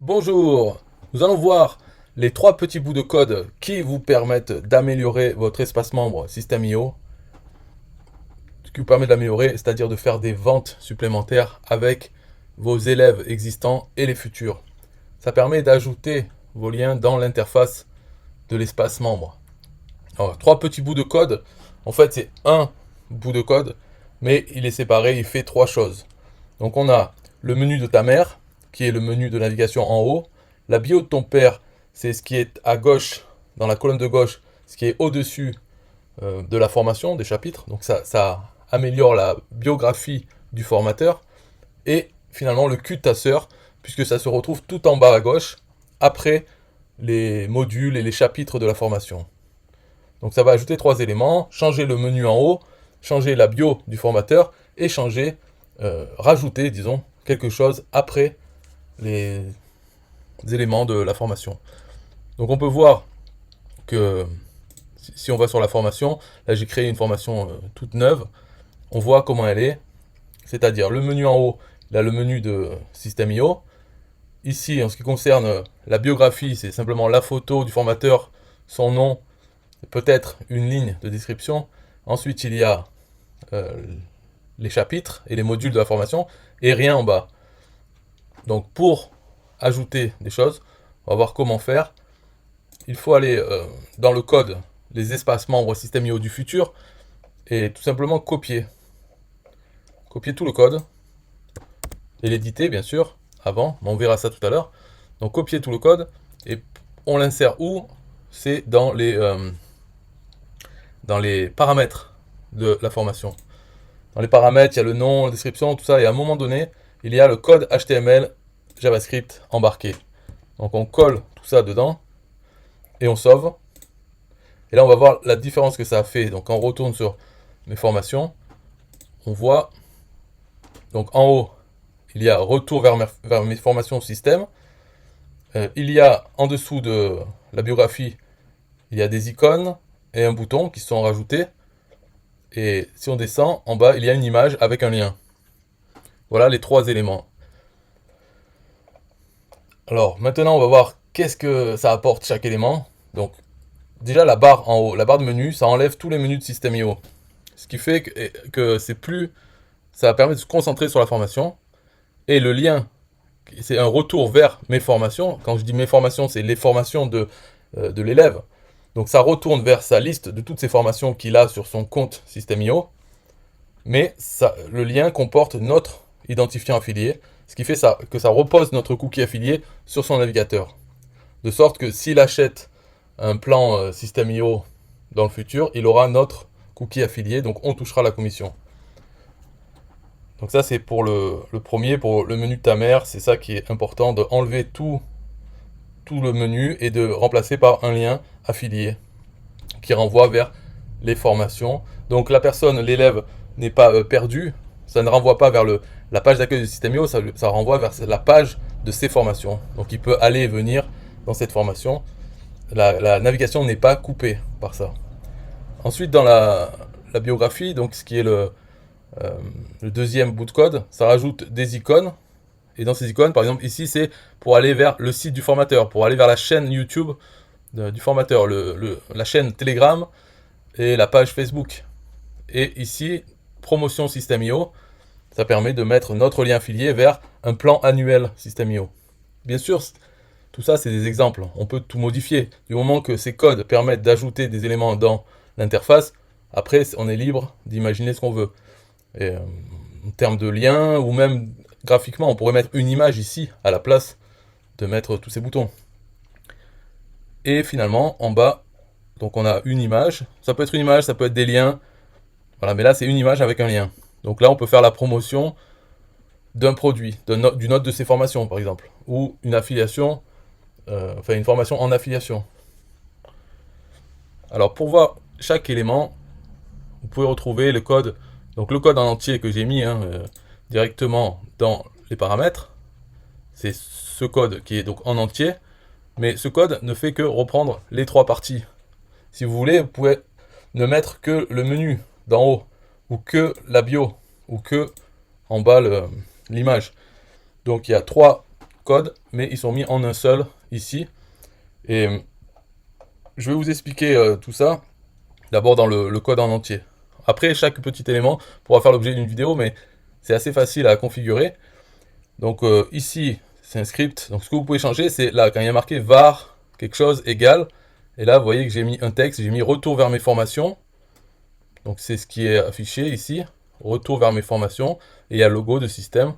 Bonjour, nous allons voir les trois petits bouts de code qui vous permettent d'améliorer votre espace membre System.io. Ce qui vous permet d'améliorer, c'est-à-dire de faire des ventes supplémentaires avec vos élèves existants et les futurs. Ça permet d'ajouter vos liens dans l'interface de l'espace membre. Alors, trois petits bouts de code, en fait c'est un bout de code, mais il est séparé, il fait trois choses. Donc on a le menu de ta mère, qui est le menu de navigation en haut. La bio de ton père, c'est ce qui est à gauche, dans la colonne de gauche, ce qui est au-dessus de la formation, des chapitres. Donc ça améliore la biographie du formateur. Et finalement le cul de ta sœur, puisque ça se retrouve tout en bas à gauche, après les modules et les chapitres de la formation. Donc ça va ajouter trois éléments, changer le menu en haut, changer la bio du formateur et rajouter, disons, quelque chose après les éléments de la formation. Donc on peut voir que si on va sur la formation, là j'ai créé une formation toute neuve, on voit comment elle est, c'est-à-dire le menu en haut, là le menu de System.io. Ici, en ce qui concerne la biographie, c'est simplement la photo du formateur, son nom, peut-être une ligne de description. Ensuite, il y a les chapitres et les modules de la formation, et rien en bas. Donc pour ajouter des choses, on va voir comment faire. Il faut aller dans le code, les espaces membres System.io du futur, et tout simplement copier. Copier tout le code, et l'éditer bien sûr, avant, mais on verra ça tout à l'heure. Donc copier tout le code, et on l'insère où? C'est dans les paramètres de la formation. Dans les paramètres, il y a le nom, la description, tout ça, et à un moment donné, il y a le code HTML JavaScript embarqué. Donc on colle tout ça dedans, et on sauve. Et là, on va voir la différence que ça a fait. Donc, quand on retourne sur mes formations, on voit, donc en haut, il y a retour vers mes formations système. Il y a en dessous de la biographie, il y a des icônes et un bouton qui sont rajoutés. Et si on descend, en bas, il y a une image avec un lien. Voilà les trois éléments. Alors, maintenant, on va voir qu'est-ce que ça apporte chaque élément. Donc, déjà, la barre en haut, la barre de menu, ça enlève tous les menus de System.io. Ce qui fait que c'est plus... Ça permet de se concentrer sur la formation. Et le lien, c'est un retour vers mes formations. Quand je dis mes formations, c'est les formations de l'élève. Donc ça retourne vers sa liste de toutes ces formations qu'il a sur son compte System.io. Mais le lien comporte notre identifiant affilié. Ce qui fait que ça repose notre cookie affilié sur son navigateur. De sorte que s'il achète un plan System.io dans le futur, il aura notre cookie affilié, donc on touchera la commission. Donc ça c'est pour le premier, pour le menu de ta mère, c'est ça qui est important, de enlever tout le menu et de remplacer par un lien affilié qui renvoie vers les formations. Donc la personne, l'élève, n'est pas perdu, ça ne renvoie pas vers la page d'accueil de System.io, ça renvoie vers la page de ses formations. Donc il peut aller et venir dans cette formation. La navigation n'est pas coupée par ça. Ensuite, dans la biographie, donc ce qui est le deuxième bout de code, ça rajoute des icônes. Et dans ces icônes, par exemple, ici, c'est pour aller vers le site du formateur, pour aller vers la chaîne YouTube du formateur, la chaîne Telegram et la page Facebook. Et ici, promotion System.io, ça permet de mettre notre lien affilié vers un plan annuel System.io. Bien sûr, tout ça, c'est des exemples. On peut tout modifier. Du moment que ces codes permettent d'ajouter des éléments dans l'interface, après, on est libre d'imaginer ce qu'on veut. Et, en termes de liens, ou même graphiquement, on pourrait mettre une image ici, à la place de mettre tous ces boutons. Et finalement, en bas, donc on a une image. Ça peut être une image, ça peut être des liens. Voilà, mais là, c'est une image avec un lien. Donc là, on peut faire la promotion d'un produit, d'une note de ses formations, par exemple. Ou une affiliation, enfin une formation en affiliation. Alors, pour voir chaque élément, vous pouvez retrouver le code, donc le code en entier que j'ai mis directement dans les paramètres. C'est ce code qui est donc en entier, mais ce code ne fait que reprendre les trois parties. Si vous voulez, vous pouvez ne mettre que le menu d'en haut, ou que la bio, ou que en bas l'image. Donc il y a trois codes, mais ils sont mis en un seul ici. Et je vais vous expliquer tout ça d'abord dans le code en entier. Après, chaque petit élément pourra faire l'objet d'une vidéo, mais c'est assez facile à configurer. Donc ici, c'est un script. Donc ce que vous pouvez changer, c'est là, quand il y a marqué var quelque chose égale. Et là, vous voyez que j'ai mis un texte, j'ai mis retour vers mes formations. Donc c'est ce qui est affiché ici, retour vers mes formations. Et il y a le logo de système.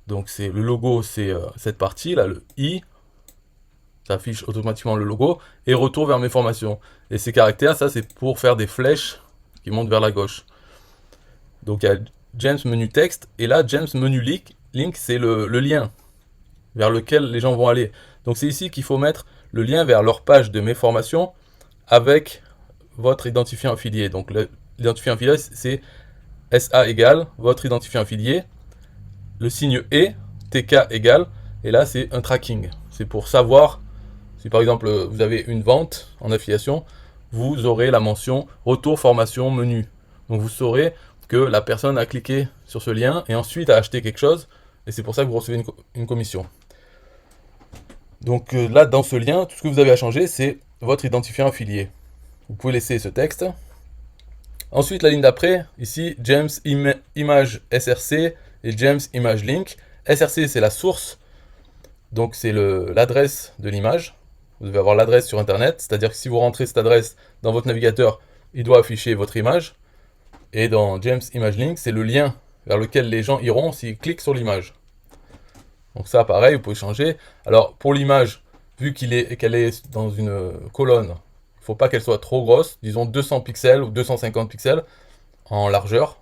Donc c'est le logo, c'est cette partie là, le i. Ça affiche automatiquement le logo. Et retour vers mes formations. Et ces caractères, ça c'est pour faire des flèches qui montent vers la gauche. Donc il y a James menu texte. Et là, James menu link, c'est le lien vers lequel les gens vont aller. Donc c'est ici qu'il faut mettre le lien vers leur page de mes formations avec votre identifiant affilié. Donc l'identifiant affilié, c'est SA égale votre identifiant affilié, le signe E, TK égale, et là c'est un tracking. C'est pour savoir, si par exemple vous avez une vente en affiliation, vous aurez la mention retour formation menu. Donc vous saurez que la personne a cliqué sur ce lien et ensuite a acheté quelque chose, et c'est pour ça que vous recevez une commission. Donc là, dans ce lien, tout ce que vous avez à changer, c'est votre identifiant affilié. Vous pouvez laisser ce texte. Ensuite, la ligne d'après, ici, James Image SRC et James Image Link. SRC, c'est la source, donc c'est l'adresse de l'image. Vous devez avoir l'adresse sur Internet, c'est-à-dire que si vous rentrez cette adresse dans votre navigateur, il doit afficher votre image. Et dans James Image Link, c'est le lien vers lequel les gens iront s'ils cliquent sur l'image. Donc ça, pareil, vous pouvez changer. Alors, pour l'image, vu qu'elle est dans une colonne, il ne faut pas qu'elle soit trop grosse. Disons 200 pixels ou 250 pixels en largeur.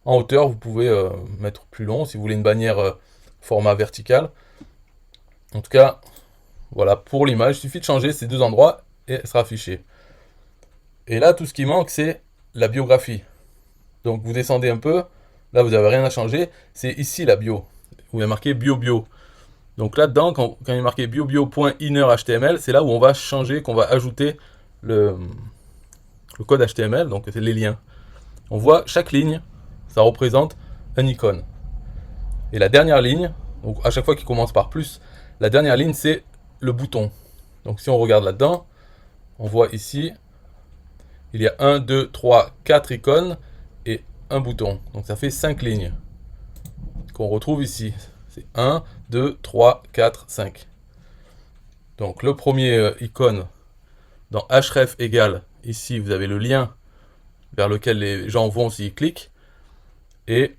En hauteur, vous pouvez mettre plus long si vous voulez une bannière format vertical. En tout cas, voilà, pour l'image, il suffit de changer ces deux endroits et elle sera affichée. Et là, tout ce qui manque, c'est la biographie. Donc, vous descendez un peu. Là, vous n'avez rien à changer. C'est ici la bio. Où il y a marqué bio. Donc là-dedans, quand il est marqué bio.inner.html, c'est là où on va changer, qu'on va ajouter le code HTML, donc c'est les liens. On voit chaque ligne, ça représente un icône. Et la dernière ligne, donc à chaque fois qu'il commence par plus, la dernière ligne c'est le bouton. Donc si on regarde là-dedans, on voit ici, il y a 1, 2, 3, 4 icônes et un bouton. Donc ça fait 5 lignes qu'on retrouve ici. C'est 1, 2, 3, 4, 5. Donc le premier icône dans href égale, ici vous avez le lien vers lequel les gens vont s'ils cliquent. Et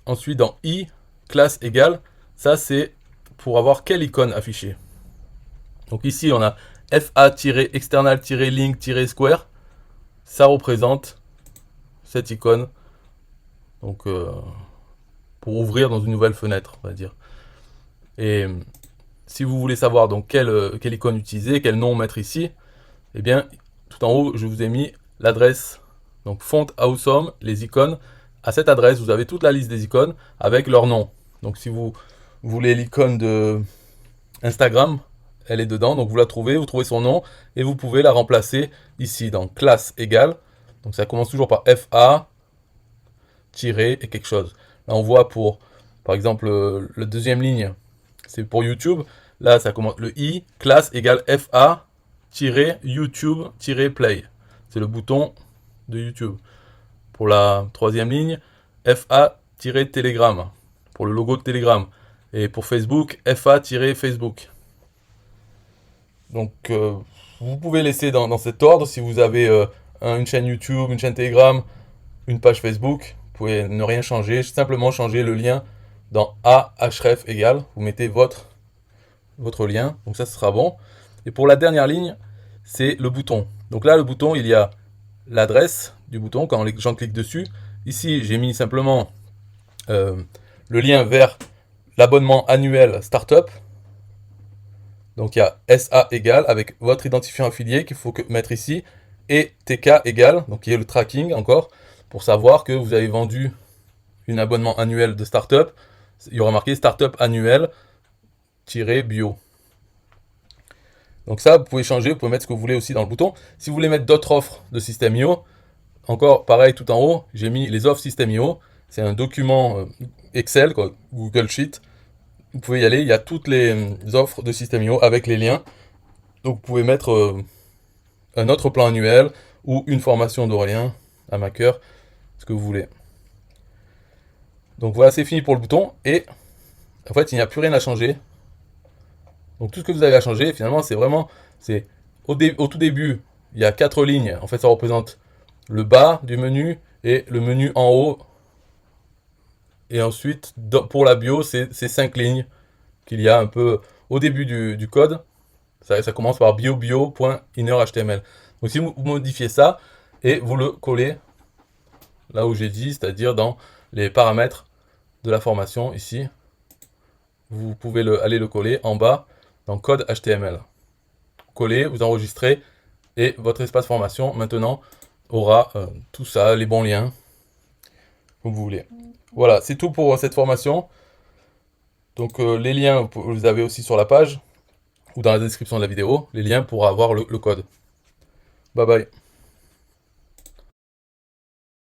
ensuite dans i, classe égale, ça c'est pour avoir quelle icône affichée. Donc ici on a fa-external-link-square, ça représente cette icône. Donc pour ouvrir dans une nouvelle fenêtre, on va dire. Et si vous voulez savoir donc quelle icône utiliser, quel nom mettre ici, eh bien, tout en haut, je vous ai mis l'adresse. Donc, font awesome, les icônes. À cette adresse, vous avez toute la liste des icônes avec leur nom. Donc, si vous voulez l'icône de Instagram, elle est dedans. Donc, vous la trouvez, vous trouvez son nom et vous pouvez la remplacer ici dans classe égale. Donc, ça commence toujours par FA, tiré et quelque chose. Là, on voit pour, par exemple, la deuxième ligne, c'est pour YouTube. Là, ça commence le i, classe égale FA, YouTube-play. C'est le bouton de YouTube. Pour la troisième ligne, FA-Telegram. Pour le logo de Telegram. Et pour Facebook, FA-Facebook. Donc, vous pouvez laisser dans cet ordre si vous avez une chaîne YouTube, une chaîne Telegram, une page Facebook. Vous pouvez ne rien changer, simplement changer le lien dans href égale. Vous mettez votre lien, donc ça, ce sera bon. Et pour la dernière ligne, c'est le bouton. Donc là, le bouton, il y a l'adresse du bouton quand les gens cliquent dessus. Ici, j'ai mis simplement le lien vers l'abonnement annuel Startup. Donc il y a SA égale avec votre identifiant affilié qu'il faut mettre ici et TK égale, donc il y a le tracking encore, pour savoir que vous avez vendu un abonnement annuel de Startup. Il y aura marqué Startup annuel-bio. Donc ça, vous pouvez changer, vous pouvez mettre ce que vous voulez aussi dans le bouton. Si vous voulez mettre d'autres offres de System.io, encore pareil, tout en haut, j'ai mis les offres System.io. C'est un document Excel, quoi, Google Sheet, vous pouvez y aller, il y a toutes les offres de System.io avec les liens. Donc vous pouvez mettre un autre plan annuel ou une formation d'Aurélien à Maker, ce que vous voulez. Donc voilà, c'est fini pour le bouton, et en fait il n'y a plus rien à changer. Donc tout ce que vous avez à changer, finalement, c'est vraiment, c'est au tout début, il y a 4 lignes. En fait, ça représente le bas du menu et le menu en haut. Et ensuite, pour la bio, c'est 5 lignes qu'il y a un peu au début du code. Ça commence par bio.innerHTML. Donc si vous modifiez ça et vous le collez là où j'ai dit, c'est-à-dire dans les paramètres de la formation ici, vous pouvez aller le coller en bas dans code HTML. Coller, vous enregistrez et votre espace formation maintenant aura tout ça, les bons liens, comme vous voulez. Voilà, c'est tout pour cette formation. Donc les liens, vous les avez aussi sur la page ou dans la description de la vidéo, les liens pour avoir le code. Bye bye.